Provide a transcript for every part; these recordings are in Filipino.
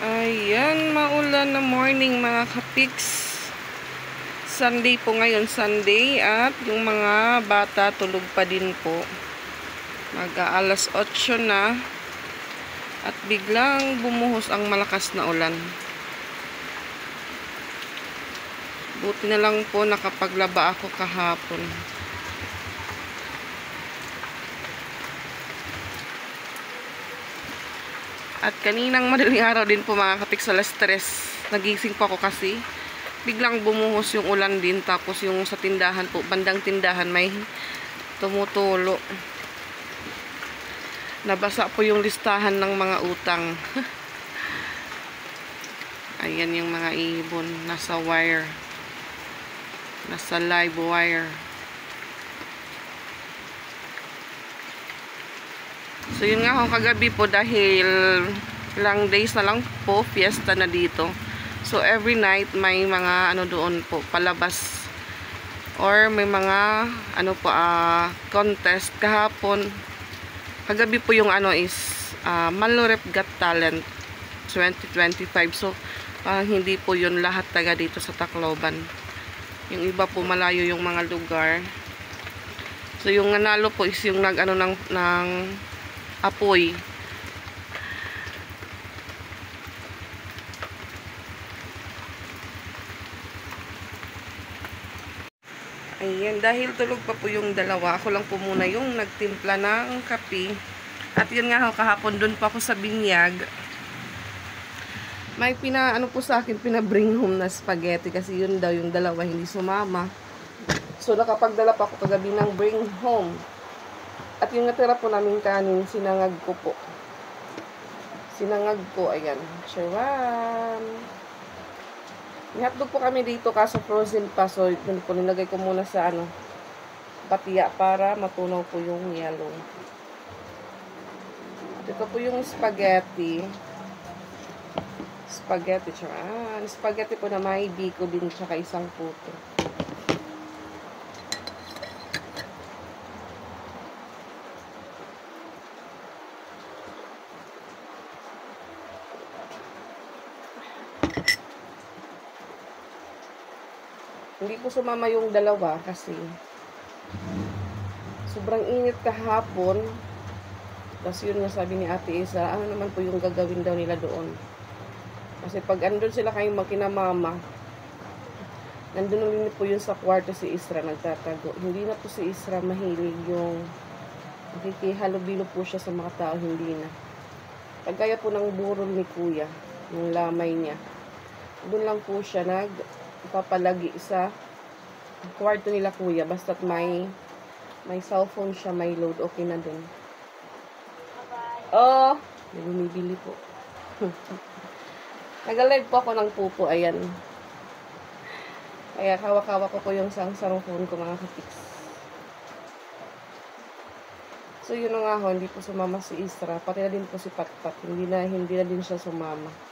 Ayan, maulan na morning mga kapiks. Sunday po ngayon, Sunday. At yung mga bata tulog pa din po. Mag-aalas 8 na. At biglang bumuhos ang malakas na ulan. Buti na lang po nakapaglaba ako kahapon. At kaninang madaling araw din po mga kapiks, alas 3. Nagising po ako kasi biglang bumuhos yung ulan din. Tapos yung sa tindahan po, bandang tindahan, may tumutulo. Nabasa po yung listahan ng mga utang. Ayan yung mga ibon. Nasa wire. Nasa live wire. So yun nga ho, kagabi po dahil ilang days na lang po, fiesta na dito. So every night may mga ano doon po, palabas. Or may mga ano po, contest. Kahapon, kagabi po yung ano is Malurep Got Talent 2025. So hindi po yun lahat taga dito sa Tacloban. Yung iba po malayo yung mga lugar. So yung nanalo po is yung nag ano ng apoy. Ayan, dahil tulog pa po yung dalawa, ako lang po muna yung nagtimpla ng kape. At yun nga ho, kahapon dun pa ako sa binyag. May ano po sa akin, pinabring home na spaghetti kasi yun daw yung dalawa hindi sumama. So nakapagdala pa ako kagabi ng bring home. At yung natira po namin kanin, sinangag ko po. Sinangag ko, ayan. Charan! Nihotdog po kami dito kaso frozen pa. So, dun po nilagay ko muna sa batiya para matunaw po yung yellow. At ito po yung spaghetti. Spaghetti, charan. Spaghetti po na may biko din, tsaka isang puto. Hindi po sumama yung dalawa kasi sobrang init kahapon. Tapos yun nga sabi ni Ate Isa, ano naman po yung gagawin daw nila doon. Kasi pag andun sila kayong makinamama, nandun rin po yun sa kwarto si Isra nagtatago. Hindi na po si Isra mahilig yung nakikihalubilo po siya sa mga tao, hindi na. Pagkaya po ng burol ni Kuya, yung lamay niya, doon lang po siya papalagi sa kwarto nila Kuya. Basta't may cellphone siya, may load, okay na dun. Oh, may bumibili po. Nag-live po ako ng pupo, ayan. Kaya hawak-hawak ko po yung sarong phone ko mga kapiks. So yun nga ho, hindi po sumama si Isra, pati na din po si Patpat, hindi na din siya sumama.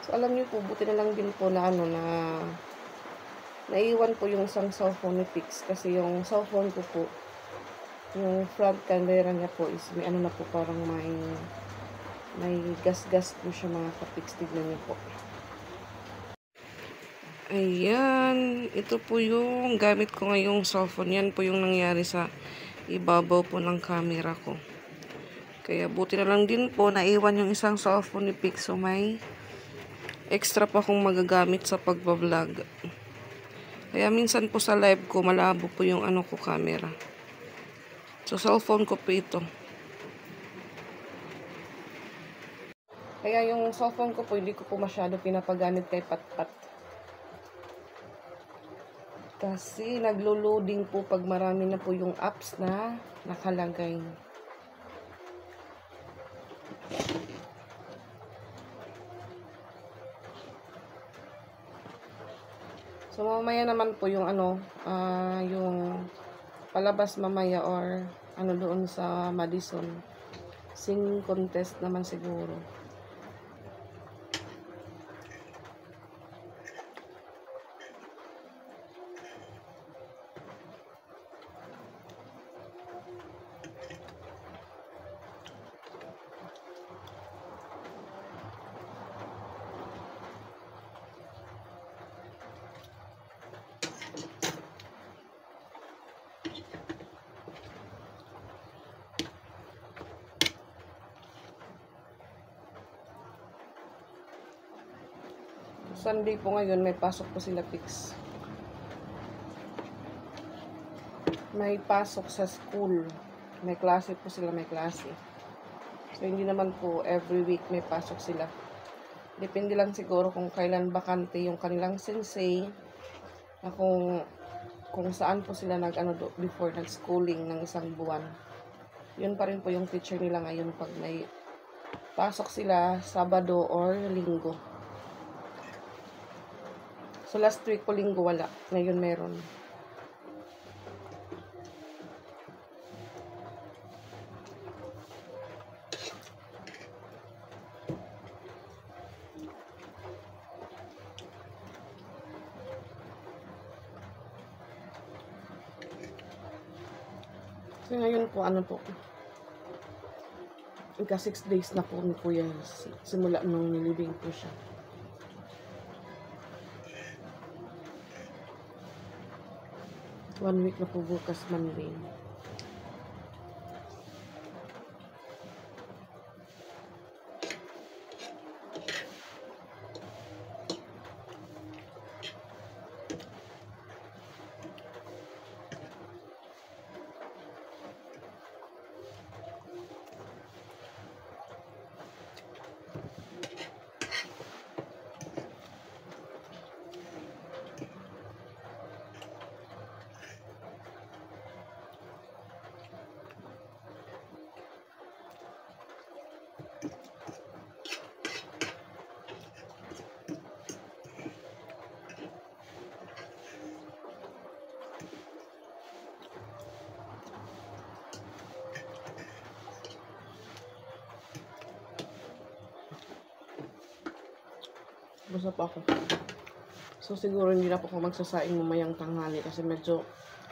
So, alam niyo po, buti na lang din po na naiwan po yung isang cellphone ni Pix. Kasi yung cellphone ko po, yung front camera niya po is may na po, parang may gas-gas po siya mga kapix. Tignan niyo po. Ayan, ito po yung gamit ko ngayong cellphone. Yan po yung nangyari sa ibabaw po ng camera ko. Kaya buti na lang din po, naiwan yung isang cellphone ni Pix. So, may extra pa akong magagamit sa pagbablog. Kaya minsan po sa live ko, malabo po yung ko camera. So, cellphone ko po ito. Kaya yung cellphone ko po, hindi ko po masyado pinapagamit kay Patpat. Kasi naglo-loading po pag marami na po yung apps na nakalagay. So, mamaya naman po yung yung palabas mamaya or doon sa Madison. Singing contest naman siguro. Sunday po ngayon, may pasok po sila fix. May pasok sa school. May klase po sila, may klase. So, hindi naman po every week may pasok sila. Depende lang siguro kung kailan bakante yung kanilang sensei na kung saan po sila before nag-schooling ng isang buwan. Yun pa rin po yung teacher nila ngayon pag may pasok sila Sabado or Linggo. So, last week po Linggo wala. Ngayon meron. So, ngayon po, ika 6 days na po ni Kuya simula nung nilibing po siya. One week na po bukas Monday. Basta pa ako. So, siguro hindi na po ako magsasaing mamayang tanghali kasi medyo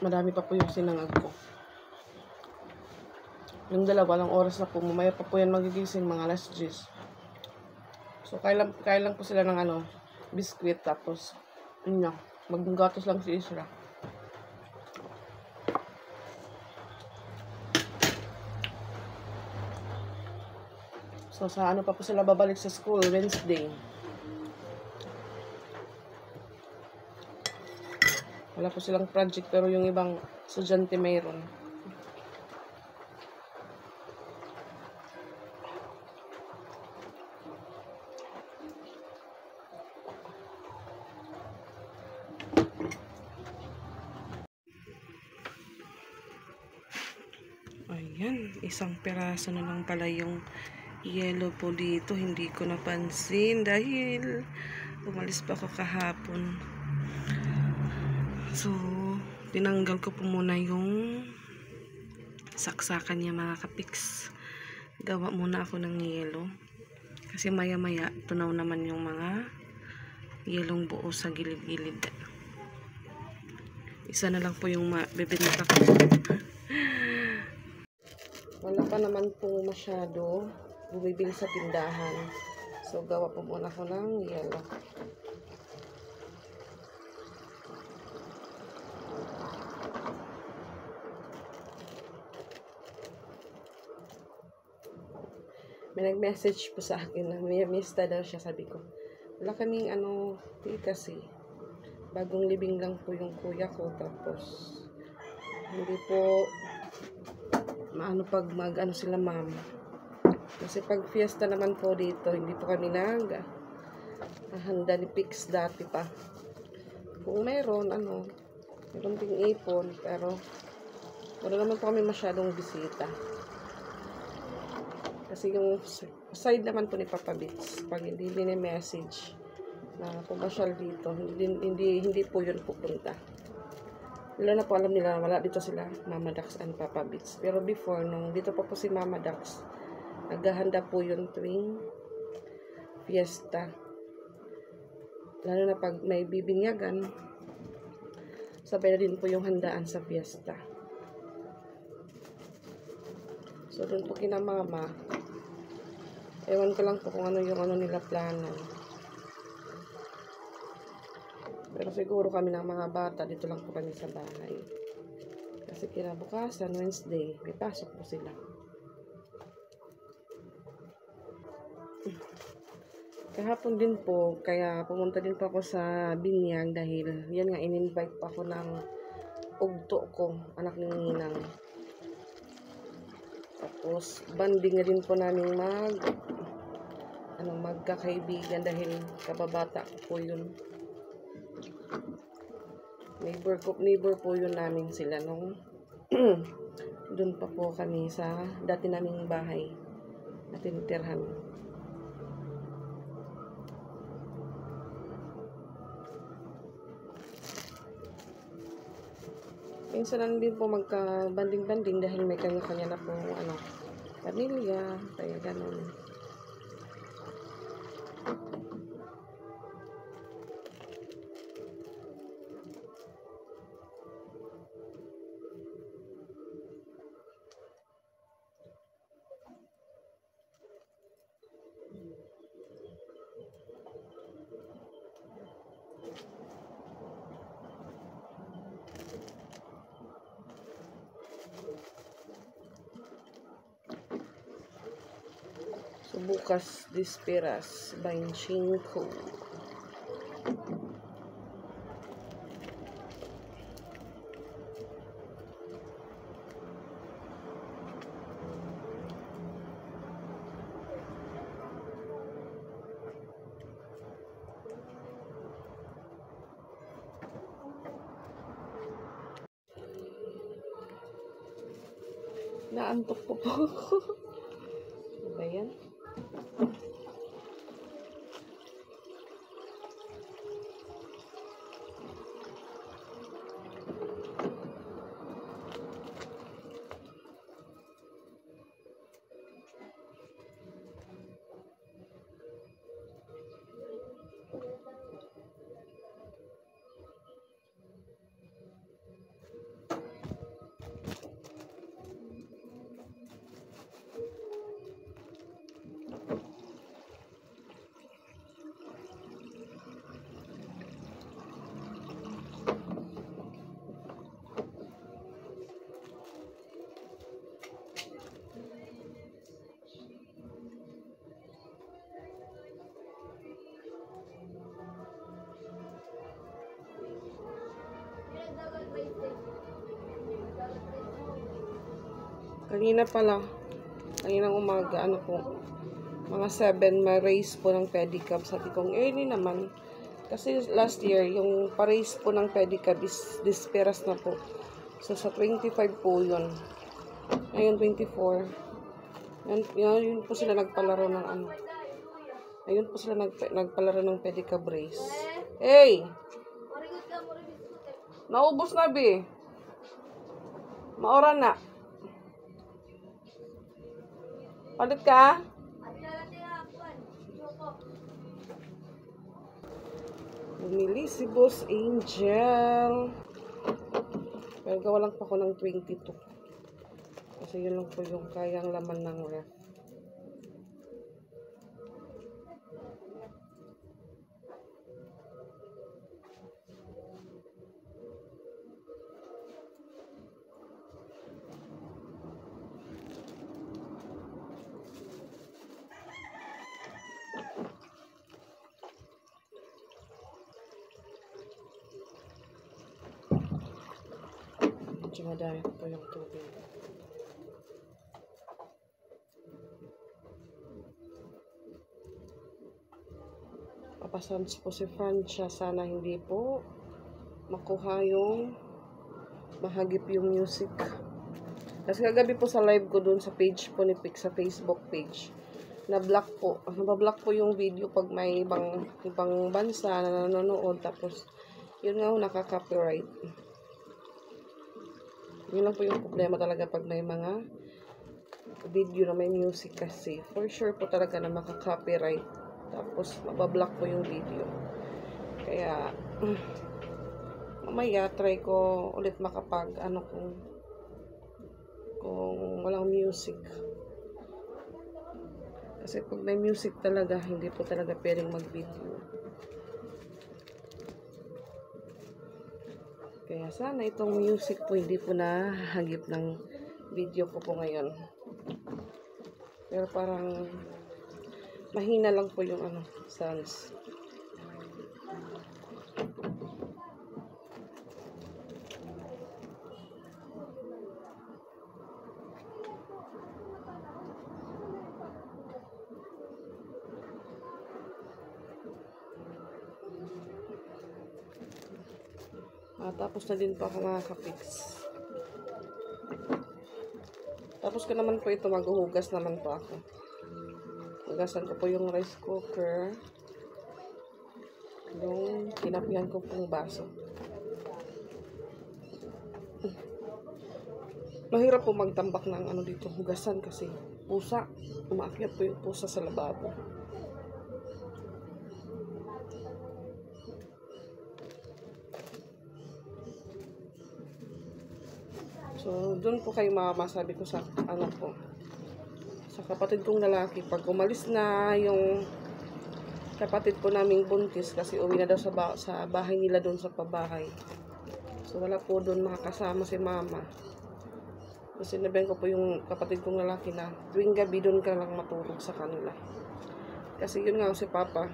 madami pa po yung sinangag ko. Yung 2 oras na po, mamaya pa po yan magigising mga alas 10. So, kaya lang po sila ng biskwit tapos, yun na, maggatos lang si Isra. So, sa pa po sila babalik sa school, Wednesday. Wala po silang project pero yung ibang estudyante mayroon. Ayan, isang peraso na lang pala yung yellow po dito. Hindi ko napansin dahil umalis pa ako kahapon. So, tinanggal ko po muna yung saksakan niya mga kapiks. Gawa muna ako ng yelo. Kasi maya-maya, tunaw naman yung mga yelong buo sa gilid-gilid. Isa na lang po yung bibinta ko. Wala pa naman po masyado bumibili sa tindahan. So, gawa po muna ako ng yelo. May nag-message po sa akin na may mista daw siya. Sabi ko, wala kaming kasi bagong libing lang po yung kuya ko. Tapos, hindi po pag sila ma'am. Kasi pag fiesta naman po dito, hindi po kami handa ni Pix dati pa. Kung meron, meron ding ipon, pero wala naman po kami masyadong bisita. Kasi yung side naman po ni Papa Bits, pag hindi message na pumasyal dito, hindi po yun pupunta. Wala na po alam nila, wala dito sila, Mama Dax and Papa Bits. Pero before, nung dito pa po si Mama Dax, naghahanda po yun tuwing fiesta. Lalo na pag may bibinyagan, sabay na din po yung handaan sa fiesta. So, doon po kina Mama, ewan ko lang po kung yung nila planan. Pero siguro kami ng mga bata, dito lang po kami sa bahay. Kasi kinabukasan, Wednesday, may pasok po sila. Kahapon din po, kaya pumunta din po ako sa Binyag dahil yan nga, in-invite pa ako ng ugto ko, anak ni Ninang. Tapos, banding na din po namin magkakaibigan dahil kababata ko po yun. Neighbor po yun namin sila nung doon pa po kami sa dati naming bahay na tinitirhan. Minsan lang din po magka-banding-banding dahil may kanya-kanya na po pamilya, kaya ganun. So, bukas disperas 25. Naantok po ako. Ano ba yan? Kaninang umaga, mga 7, may race po ng pedicab. Sabi kong, early naman. Kasi last year, yung pa-race po ng pedicab is disperas na po. So, sa 25 po yun. Ngayon, 24. Yun po sila nagpalaro ng Ayun po sila nagpalaro ng pedicab race. Hey! Naubos na, bi. Maura na. Palit ka? Bumili si Boss Angel. Pero gawa lang pa ako ng 22. Kasi yun lang po yung kayang laman ng ref. Medyo madami po yung tubig. Papasans po si Francia. Sana hindi po makuha yung mahagip yung music. Kasi kagabi po sa live ko dun sa page po ni Pix, sa Facebook page, na-block po. Nabablock po yung video pag may ibang bansa na nanonood. Tapos, yun nga nakaka-copyright. Yun lang po yung problema talaga pag may mga video na may music kasi. For sure po talaga na makaka-copyright. Tapos, mabablock po yung video. Kaya, mamaya, try ko ulit makapag, kung walang music. Kasi pag may music talaga, hindi po talaga pwedeng mag-video. Kaya sana itong music po hindi po nahagip ng video ko po ngayon. Pero parang Mahina lang po yung ano, sans. Tapos na din po ako mga ka-fix. Tapos ko naman po ito, maghuhugas naman po ako. Hugasan ko po yung rice cooker. Yung tinapihan ko pong baso. Mahirap po magtambak ng ano dito, hugasan kasi pusa. Umaakyat po yung pusa sa lababo. So, doon po kay mama, sabi ko sa ano po, sa kapatid kong lalaki, pag umalis na yung kapatid po naming buntis, kasi uwi na daw sa bahay nila doon sa pabahay. So, wala po doon makakasama si mama. So, sinabihan ko po yung kapatid kong lalaki na tuwing gabi doon ka lang matulog sa kanila. Kasi yun nga si papa,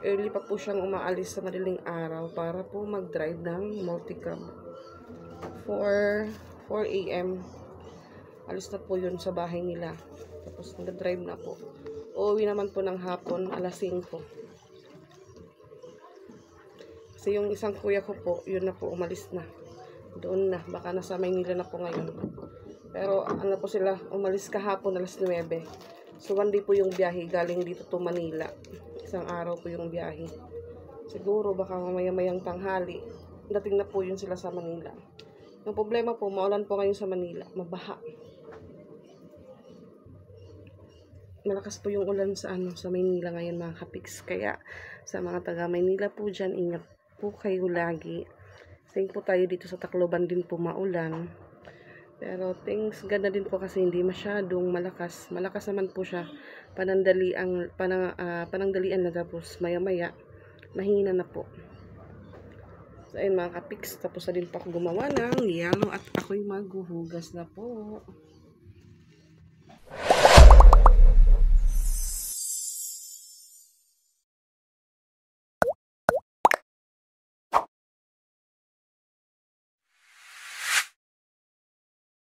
early pa po siyang umaalis sa madaling araw para po mag-drive ng multicab. 4 a.m. alis na po yun sa bahay nila. Tapos nag-drive na po. Uuwi naman po ng hapon, alas 5. Kasi yung isang kuya ko po, yun na po, umalis na. Doon na, baka nasa Maynila na po ngayon. Pero ano po sila, umalis kahapon, alas 9. So one day po yung biyahe, galing dito to Manila. Isang araw po yung biyahe. Siguro baka mamaya-mayang tanghali, dating na po yun sila sa Manila. Ang problema po, maulan po ngayon sa Manila, mabaha. Malakas po yung ulan sa sa Maynila ngayon mga kapiks. Kaya sa mga taga Maynila po dyan, ingat po kayo lagi. Same po tayo dito sa Tacloban din po maulan. Pero things ganda din po kasi hindi masyadong malakas. Malakas naman po siya. Panandalian na, tapos maya-maya mahina na po. So ayun mga kapiks, tapos na din po ako gumawa ng yellow at ako'y maghuhugas na po.